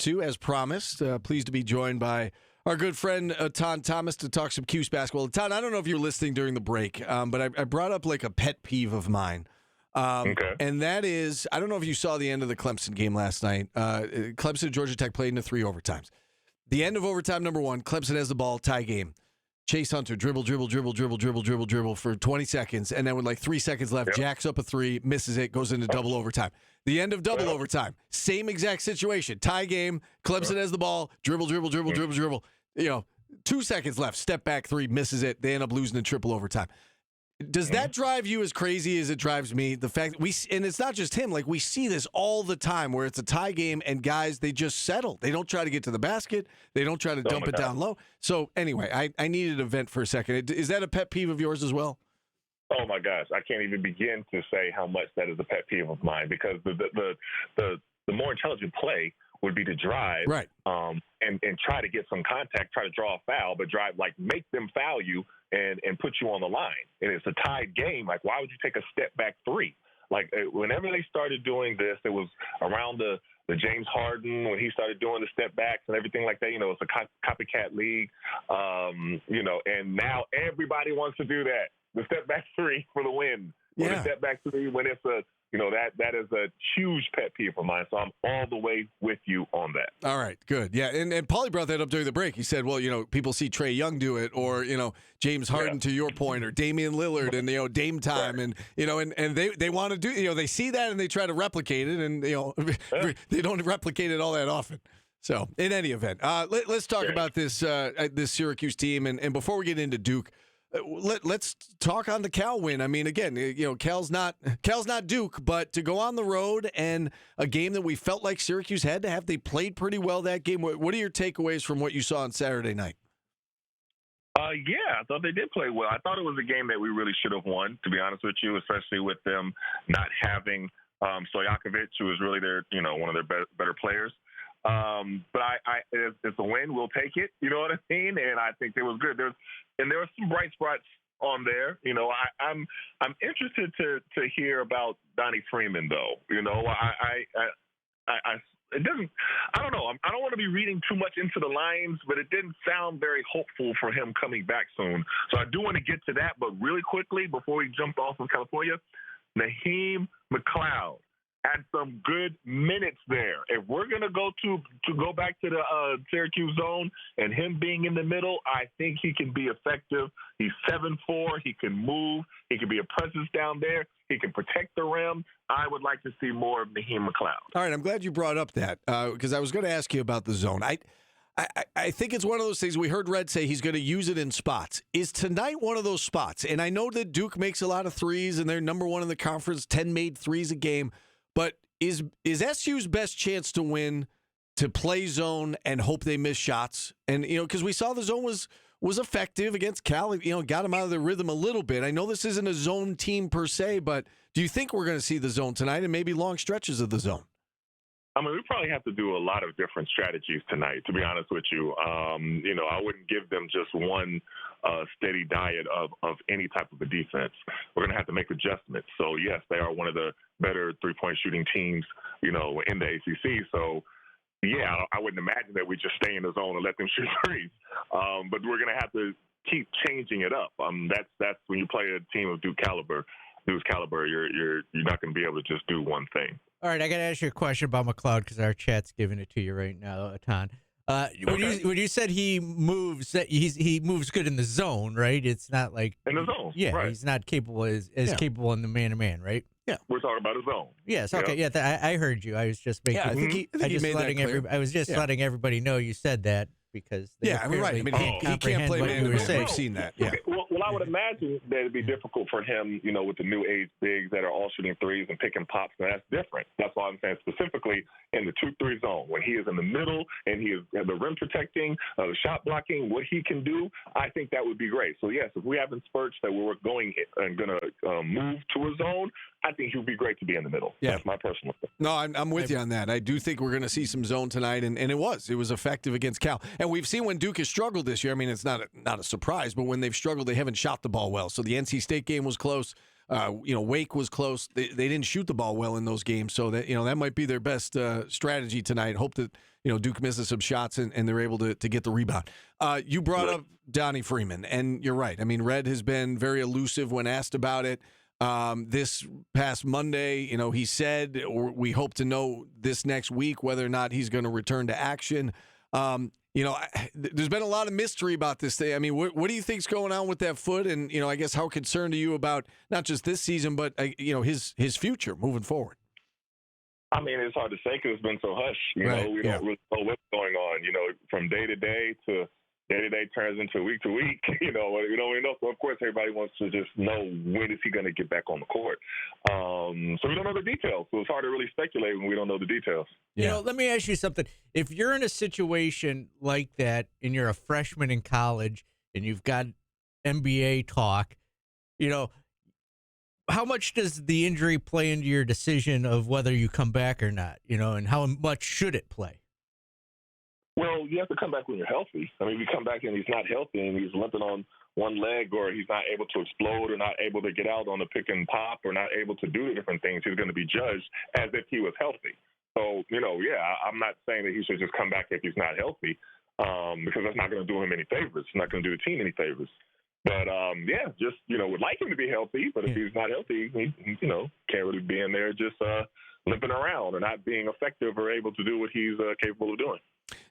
2, as promised. Pleased to be joined by our good friend Etan Thomas to talk some Cuse basketball. Etan, I don't know if you're listening during the break, but I brought up like a pet peeve of mine. Okay. And that is, I don't know if you saw the end of the Clemson game last night. Clemson and Georgia Tech played into 3 overtimes. The end of overtime number 1, Clemson has the ball, tie game. Chase Hunter, dribble for 20 seconds, and then with like 3 seconds left, jacks up a 3, misses it, goes into double overtime. The end of double overtime, same exact situation. Tie game, Clemson has the ball, dribble. 2 seconds left, step back 3, misses it. They end up losing in triple overtime. Does that drive you as crazy as it drives me? The fact that and it's not just him, like we see this all the time where it's a tie game and guys, they just settle. They don't try to get to the basket. They don't try to dump it down low. So anyway, I needed a vent for a second. Is that a pet peeve of yours as well? Oh my gosh, I can't even begin to say how much that is a pet peeve of mine, because the more intelligent play would be to drive, right, and try to get some contact, try to draw a foul, but drive, like, make them foul you and put you on the line. And it's a tied game. Like, why would you take a step back 3? Like, whenever they started doing this, it was around the James Harden, when he started doing the step backs and everything like that. You know, it's a copycat league, and now everybody wants to do that. The step back 3 for the win. Or the step back 3 when it's that is a huge pet peeve of mine. So I'm all the way with you on that. All right, good. Yeah, and Paulie brought that up during the break. He said, well, people see Trae Young do it, or, James Harden, to your point, or Damian Lillard, and, Dame time, and they want to do, they see that and they try to replicate it, and, they don't replicate it all that often. So, in any event, let's talk about this Syracuse team, and before we get into Duke, let's talk on the Cal win. I mean, again, Cal's not Duke, but to go on the road and a game that we felt like Syracuse had to have, they played pretty well that game. What are your takeaways from what you saw on Saturday night? I thought they did play well. I thought it was a game that we really should have won, to be honest with you, especially with them not having Stojakovic, who is really their, one of their better players. But it's a win. We'll take it. You know what I mean? And I think it was good. There were some bright spots on there. I'm interested to hear about Donnie Freeman, though. I don't know. I don't want to be reading too much into the lines, but it didn't sound very hopeful for him coming back soon. So I do want to get to that, but really quickly before we jump off from California, Naheem McLeod had some good minutes there. If we're going to go back to the Syracuse zone and him being in the middle, I think he can be effective. He's 7'4". He can move. He can be a presence down there. He can protect the rim. I would like to see more of Naheem McLeod. All right, I'm glad you brought up that because I was going to ask you about the zone. I think it's one of those things. We heard Red say he's going to use it in spots. Is tonight one of those spots? And I know that Duke makes a lot of threes, and they're number 1 in the conference, 10 made threes a game. But is SU's best chance to win to play zone and hope they miss shots? And, because we saw the zone was effective against Cal, got them out of their rhythm a little bit. I know this isn't a zone team per se, but do you think we're going to see the zone tonight and maybe long stretches of the zone? I mean, we probably have to do a lot of different strategies tonight, to be honest with you. I wouldn't give them just one steady diet of any type of a defense. We're going to have to make adjustments. So, yes, they are one of the better three-point shooting teams, in the ACC. So, yeah, I wouldn't imagine that we just stay in the zone and let them shoot threes. But we're going to have to keep changing it up. That's when you play a team of Duke's caliber, you're not going to be able to just do one thing. All right, I got to ask you a question about McLeod because our chat's giving it to you right now, Etan. When you said he moves good in the zone, right? It's not like in the zone. Yeah, right. He's not capable as capable in the man-to-man, right? Yeah, we're talking about his zone. Yes. Okay. Yeah, I heard you. I was just making. Yeah, I think he made that clear. I was just letting everybody know you said that because right. I mean, he can't play man-to-man. We've seen that. Yeah. Okay. Well, I would imagine that it'd be difficult for him, with the new age bigs that are all shooting threes and picking pops. And that's different. That's why I'm saying specifically in the 2-3 zone when he is in the middle and he is the rim protecting, the shot blocking, what he can do. I think that would be great. So yes, if we have in spurts that we're going and going to move to a zone, I think he would be great to be in the middle. Yeah. That's my personal thing. No, I'm with you on that. I do think we're going to see some zone tonight, and it was effective against Cal. And we've seen when Duke has struggled this year. I mean, it's not a surprise, but when they've struggled, they haven't shot the ball well. So the NC State game was close. Wake was close. They didn't shoot the ball well in those games, so that might be their best strategy tonight. Hope that Duke misses some shots and they're able to get the rebound. You brought up Donnie Freeman, and you're right. I mean, Red has been very elusive when asked about it. This past Monday, he said, or we hope to know this next week whether or not he's going to return to action. There's been a lot of mystery about this thing. I mean, what do you think's going on with that foot? And, I guess how concerned are you about not just this season, but, his future moving forward? I mean, it's hard to say because it's been so hush. We don't really know what's going on. From day to day to turns into week to week. We don't know. So of course, everybody wants to just know when is he going to get back on the court. So we don't know the details. So it's hard to really speculate when we don't know the details. Yeah. Let me ask you something. If you're in a situation like that and you're a freshman in college and you've got NBA talk, how much does the injury play into your decision of whether you come back or not? And how much should it play? Well, you have to come back when you're healthy. I mean, if you come back and he's not healthy and he's limping on one leg, or he's not able to explode, or not able to get out on the pick and pop, or not able to do the different things, he's going to be judged as if he was healthy. So, I'm not saying that he should just come back if he's not healthy, because that's not going to do him any favors. It's not going to do the team any favors. But, would like him to be healthy, but if he's not healthy, he can't really be in there just limping around or not being effective or able to do what he's capable of doing.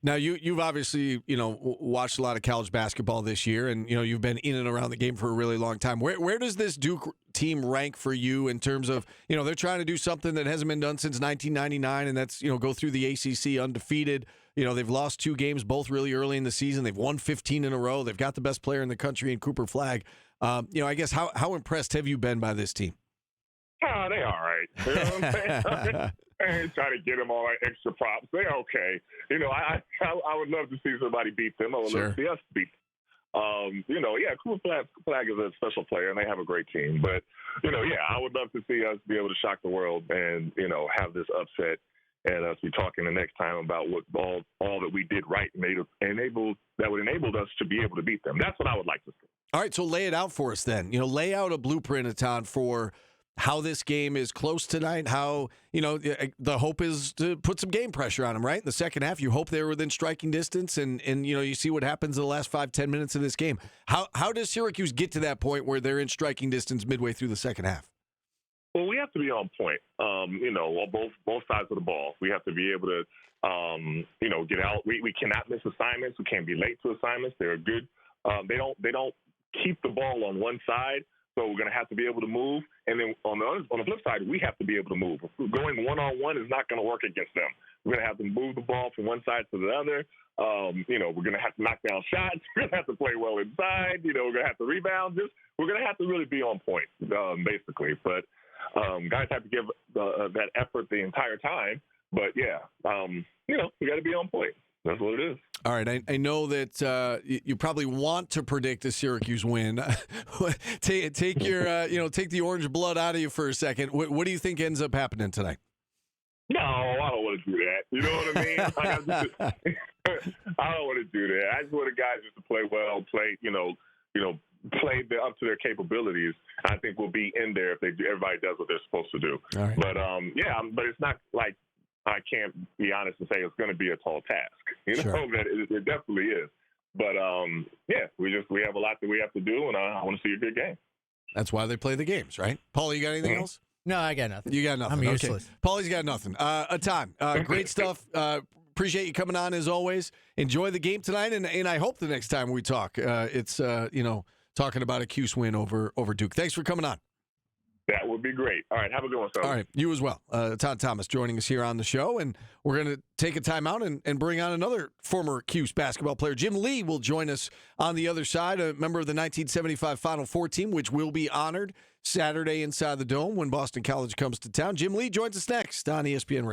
Now, you've obviously, watched a lot of college basketball this year, and, you've been in and around the game for a really long time. Where does this Duke team rank for you in terms of, they're trying to do something that hasn't been done since 1999, and that's, go through the ACC undefeated. They've lost 2 games, both really early in the season. They've won 15 in a row. They've got the best player in the country in Cooper Flagg. I guess how impressed have you been by this team? Oh, they all right. You know what I'm saying? I ain't trying to get them all that extra props. They're okay. I would love to see somebody beat them. I would love to see us beat them. Cooper Flagg is a special player, and they have a great team. But, I would love to see us be able to shock the world and, have this upset and us be talking the next time about what all that we did right that would enable us to be able to beat them. That's what I would like to see. All right, so lay it out for us then. Lay out a blueprint, Etan, for how this game is close tonight, how, the hope is to put some game pressure on them, right? In the second half, you hope they're within striking distance, and you see what happens in the last 5-10 minutes of this game. How does Syracuse get to that point where they're in striking distance midway through the second half? Well, we have to be on point, on both sides of the ball. We have to be able to, get out. We cannot miss assignments. We can't be late to assignments. They're good. They don't keep the ball on one side. So we're going to have to be able to move. And then on the flip side, we have to be able to move. Going one-on-one is not going to work against them. We're going to have to move the ball from one side to the other. We're going to have to knock down shots. We're going to have to play well inside. We're going to have to rebound. We're going to have to really be on point, basically. But guys have to give that effort the entire time. But, we got to be on point. That's what it is. All right, I know that you probably want to predict a Syracuse win. take your take the orange blood out of you for a second. What do you think ends up happening tonight? No, I don't want to do that. You know what I mean? I don't want to do that. I just want the guys just to play well, play up to their capabilities. I think we'll be in there if everybody does what they're supposed to do. All right. But it's not like I can't be honest and say it's going to be a tall task. Sure. That it definitely is. But we have a lot that we have to do, and I want to see a good game. That's why they play the games, right? Paul, you got anything else? No, I got nothing. You got nothing. I'm useless. Paulie's got nothing. Etan, great stuff. Appreciate you coming on as always. Enjoy the game tonight, and I hope the next time we talk, it's talking about a Cuse win over Duke. Thanks for coming on. That would be great. All right, have a good one, sir. All right, you as well. Todd Thomas joining us here on the show, and we're going to take a timeout and bring on another former Cuse basketball player. Jim Lee will join us on the other side, a member of the 1975 Final Four team, which will be honored Saturday inside the Dome when Boston College comes to town. Jim Lee joins us next on ESPN Radio.